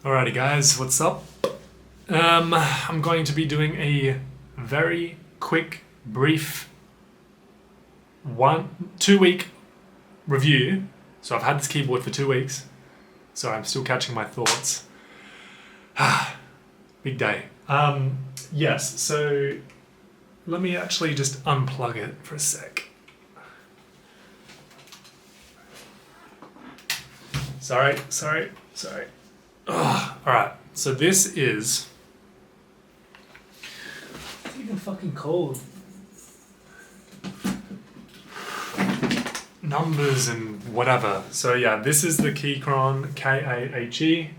Alrighty guys, what's up? I'm going to be doing a very quick, brief 2 week review. So I've had this keyboard for 2 weeks, so I'm still catching my thoughts. Big day. Yes, so let me actually just unplug it for a sec. Sorry. Alright, so this is... It's even fucking cold. Numbers and whatever. So yeah, this is the Keychron K8HE.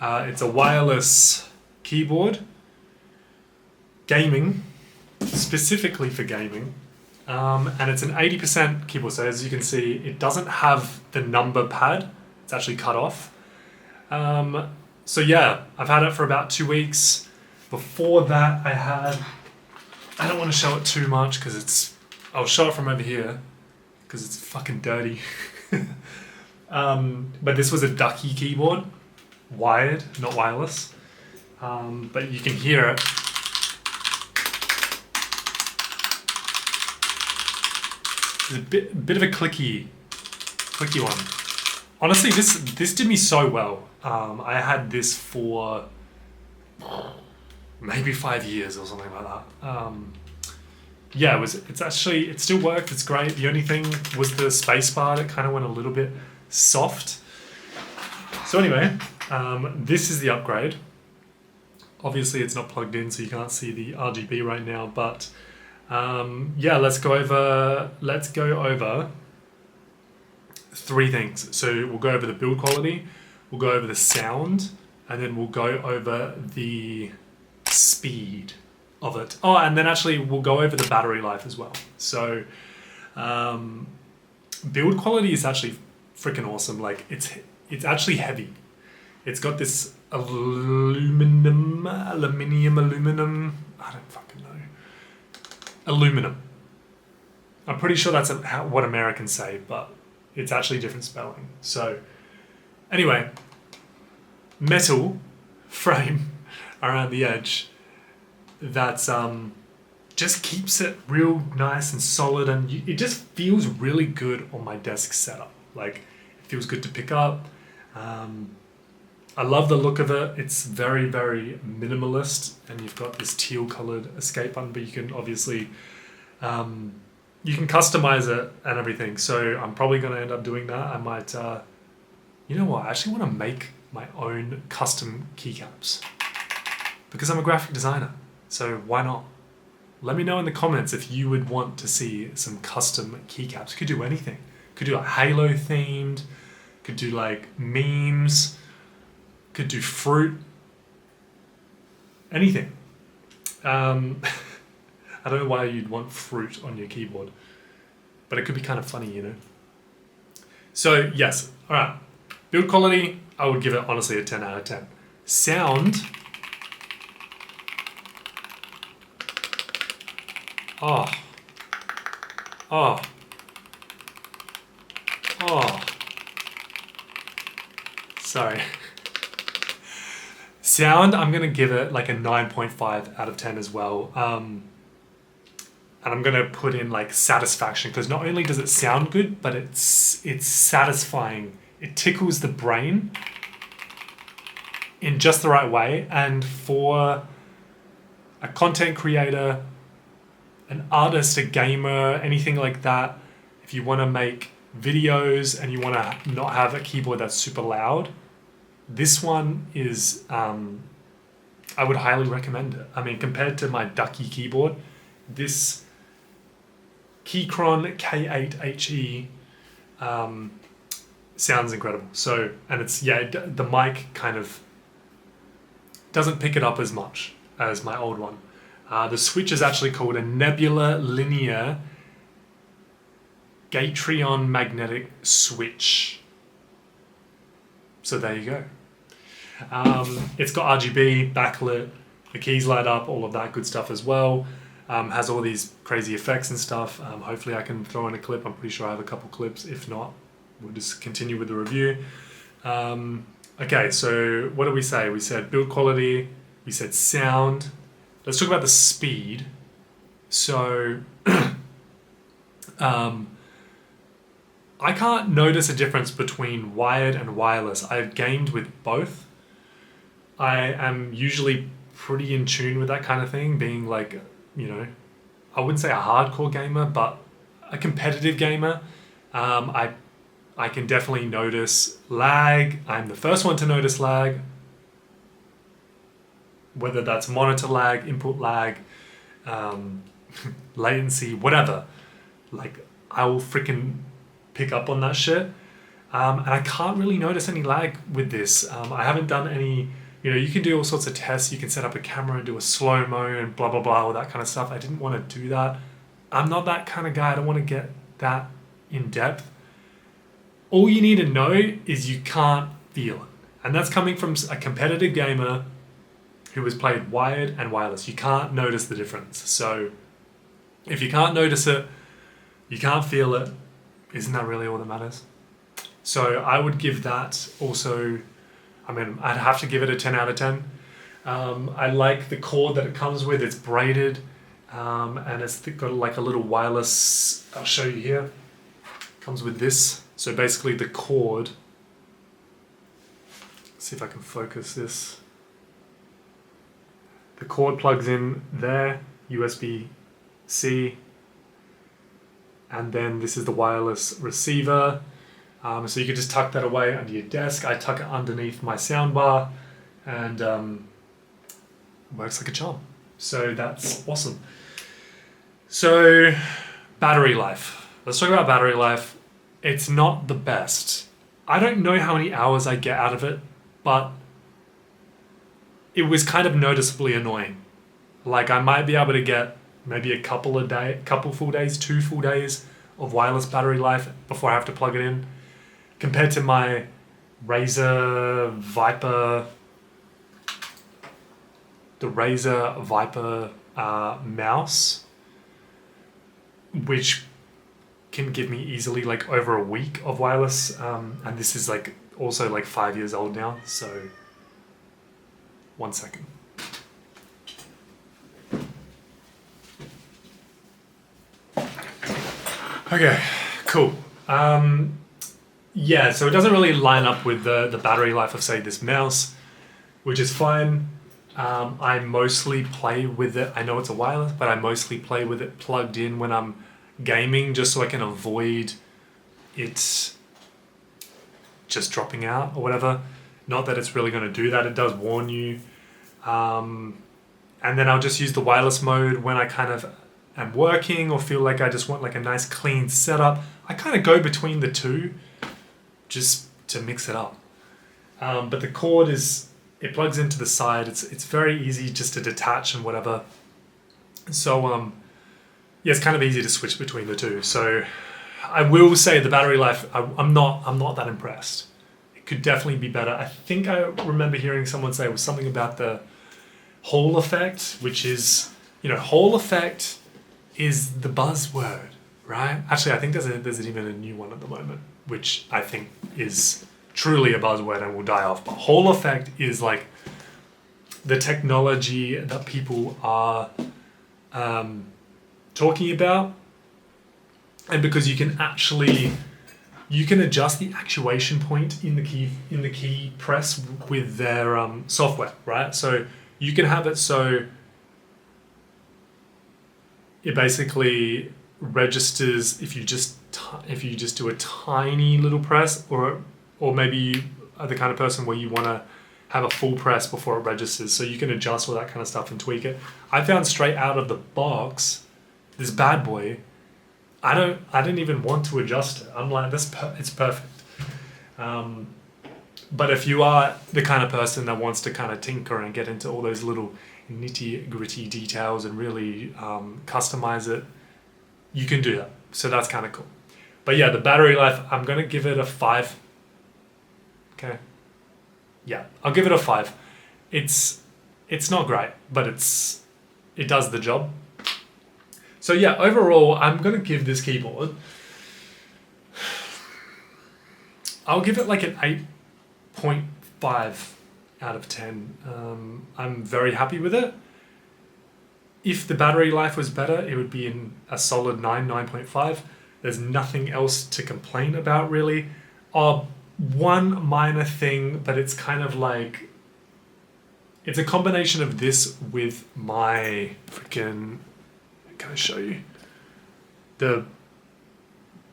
It's a wireless keyboard. Gaming. Specifically for gaming. And it's an 80% keyboard. So as you can see, it doesn't have the number pad. It's actually cut off. So yeah, I've had it for about 2 weeks. Before that, I don't want to show it too much because I'll show it from over here because it's fucking dirty. But this was a ducky keyboard, wired, not wireless. But you can hear it. It's a bit of a clicky one. Honestly, this did me so well. I had this for maybe 5 years or something like that. Yeah, it still worked. It's great. The only thing was the space bar that kind of went a little bit soft. So anyway, this is the upgrade. Obviously, it's not plugged in, so you can't see the RGB right now. But yeah, let's go over 3 things. So we'll go over the build quality, we'll go over the sound, and then we'll go over the speed of it. Oh, and then actually we'll go over the battery life as well. So build quality is actually freaking awesome. Like it's actually heavy. It's got this aluminum. I don't fucking know. Aluminum. I'm pretty sure that's what Americans say, but it's actually different spelling. So anyway, metal frame around the edge that's just keeps it real nice and solid, and it just feels really good on my desk setup. Like it feels good to pick up. I love the look of it. It's very, very minimalist, and you've got this teal colored escape button, but you can obviously you can customize it and everything. So I'm probably going to end up doing that. I might, you know what? I actually want to make my own custom keycaps because I'm a graphic designer. So why not? Let me know in the comments if you would want to see some custom keycaps. Could do anything. Could do like Halo themed. Could do like memes. Could do fruit. Anything. I don't know why you'd want fruit on your keyboard, but it could be kind of funny, you know? So yes, all right. Build quality, I would give it honestly a 10 out of 10. Sound, oh, sorry. Sound, I'm gonna give it like a 9.5 out of 10 as well. And I'm gonna put in like satisfaction, because not only does it sound good, but it's satisfying. It tickles the brain in just the right way. And for a content creator, an artist, a gamer, anything like that, if you want to make videos and you want to not have a keyboard that's super loud, this one is, I would highly recommend it. I mean, compared to my ducky keyboard, this Keychron K8HE sounds incredible. So, and it's, yeah, the mic kind of doesn't pick it up as much as my old one. The switch is actually called a Nebula Linear Keychron Magnetic Switch. So there you go. It's got RGB, backlit, the keys light up, all of that good stuff as well. Has all these crazy effects and stuff. Hopefully I can throw in a clip. I'm pretty sure I have a couple clips. If not, we'll just continue with the review. Okay, so what did we say? We said build quality, we said sound. Let's talk about the speed. So, I can't notice a difference between wired and wireless. I've gamed with both. I am usually pretty in tune with that kind of thing, being like, you know, I wouldn't say a hardcore gamer, but a competitive gamer. I can definitely notice lag. I'm the first one to notice lag, whether that's monitor lag, input lag, latency, whatever. Like, I will freaking pick up on that shit. And I can't really notice any lag with this. I haven't done any, you know, you can do all sorts of tests. You can set up a camera and do a slow-mo and blah, blah, blah, all that kind of stuff. I didn't want to do that. I'm not that kind of guy. I don't want to get that in depth. All you need to know is you can't feel it. And that's coming from a competitive gamer who has played wired and wireless. You can't notice the difference. So if you can't notice it, you can't feel it, isn't that really all that matters? So I would give that also, I mean, I'd have to give it a 10 out of 10. I like the cord that it comes with. It's braided, and it's got like a little wireless, I'll show you here. Comes with this. So basically the cord, see if I can focus this. The cord plugs in there, USB-C, and then this is the wireless receiver. So you can just tuck that away under your desk. I tuck it underneath my soundbar, and works like a charm. So that's awesome. So battery life. Let's talk about battery life. It's not the best. I don't know how many hours I get out of it, but it was kind of noticeably annoying. Like, I might be able to get maybe a couple full days, 2 full days of wireless battery life before I have to plug it in, compared to my Razer Viper, mouse, which can give me easily like over a week of wireless, and this is like also like 5 years old now. So 1 second. Okay, cool. Yeah, so it doesn't really line up with the battery life of, say, this mouse, which is fine. I mostly play with it. I know it's a wireless, but I mostly play with it plugged in when I'm gaming, just so I can avoid it just dropping out or whatever. Not that it's really going to do that. It does warn you. And then I'll just use the wireless mode when I kind of am working or feel like I just want like a nice clean setup. I kind of go between the two just to mix it up. But the cord it plugs into the side. It's very easy just to detach and whatever. So yeah, it's kind of easy to switch between the two. So I will say the battery life, I'm not that impressed. It could definitely be better. I think I remember hearing someone say it was something about the Hall effect, which is, you know, Hall effect is the buzzword, right? Actually, I think there's even a new one at the moment, which I think is truly a buzzword and will die off. But Hall effect is like the technology that people are talking about, and because you can adjust the actuation point in the key press with their software, right? So you can have it so it basically registers if you just do a tiny little press, or maybe you are the kind of person where you want to have a full press before it registers, so you can adjust all that kind of stuff and tweak it. I found straight out of the box, this bad boy, I didn't even want to adjust it. I'm like, it's perfect. But if you are the kind of person that wants to kind of tinker and get into all those little nitty-gritty details and really customize it, you can do that. So that's kind of cool. But yeah, the battery life, I'm going to give it a 5. Okay. Yeah, I'll give it a 5. It's not great, but it does the job. So yeah, overall, I'm going to give this keyboard, I'll give it like an 5 out of 10. I'm very happy with it. If the battery life was better, it would be in a solid 9.5. There's nothing else to complain about really. One minor thing, but it's kind of like, it's a combination of this with my freaking, can I show you? The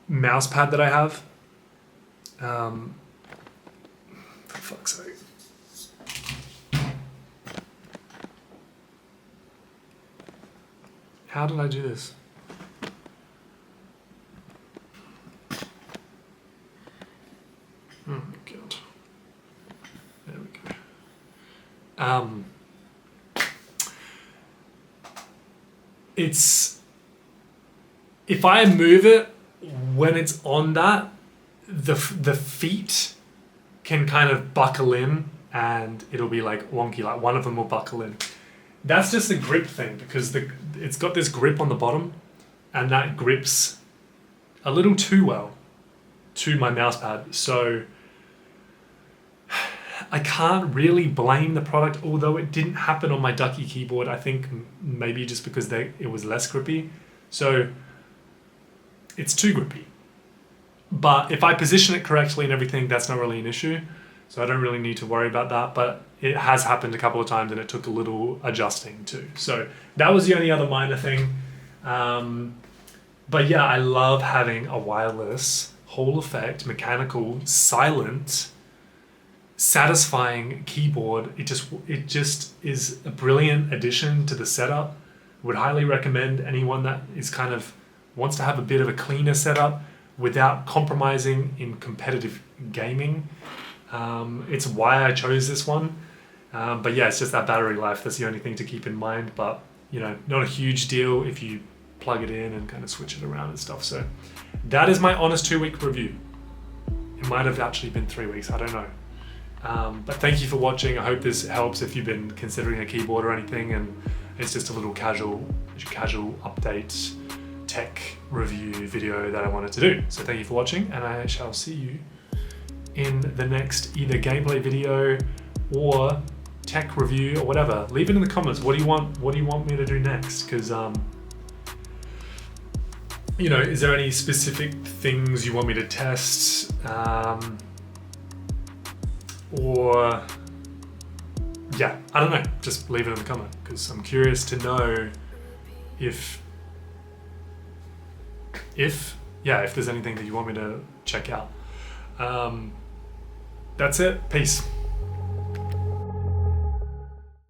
mouse pad that I have. For fuck's sake. How did I do this? Oh my god. There we go. It's, if I move it when it's on that, the feet can kind of buckle in and it'll be like wonky, like one of them will buckle in. That's just a grip thing because it's got this grip on the bottom and that grips a little too well to my mouse pad. So I can't really blame the product, although it didn't happen on my Ducky keyboard. I think maybe just because it was less grippy. So it's too grippy. But if I position it correctly and everything, that's not really an issue. So I don't really need to worry about that. But it has happened a couple of times and it took a little adjusting too. So that was the only other minor thing. But yeah, I love having a wireless, Hall effect, mechanical, silent, satisfying keyboard. It just is a brilliant addition to the setup. Would highly recommend anyone that is kind of wants to have a bit of a cleaner setup without compromising in competitive gaming. It's why I chose this one. But yeah, it's just that battery life. That's the only thing to keep in mind. But you know, not a huge deal if you plug it in and kind of switch it around and stuff. So that is my honest 2-week review. It might have actually been 3 weeks. I don't know. But thank you for watching. I hope this helps if you've been considering a keyboard or anything. And it's just a little casual update tech review video that I wanted to do. So thank you for watching, and I shall see you in the next either gameplay video or tech review or whatever. Leave it in the comments. What do you want me to do next? Because you know, is there any specific things you want me to test? Or yeah, I don't know. Just leave it in the comment because I'm curious to know if there's anything that you want me to check out. That's it. Peace.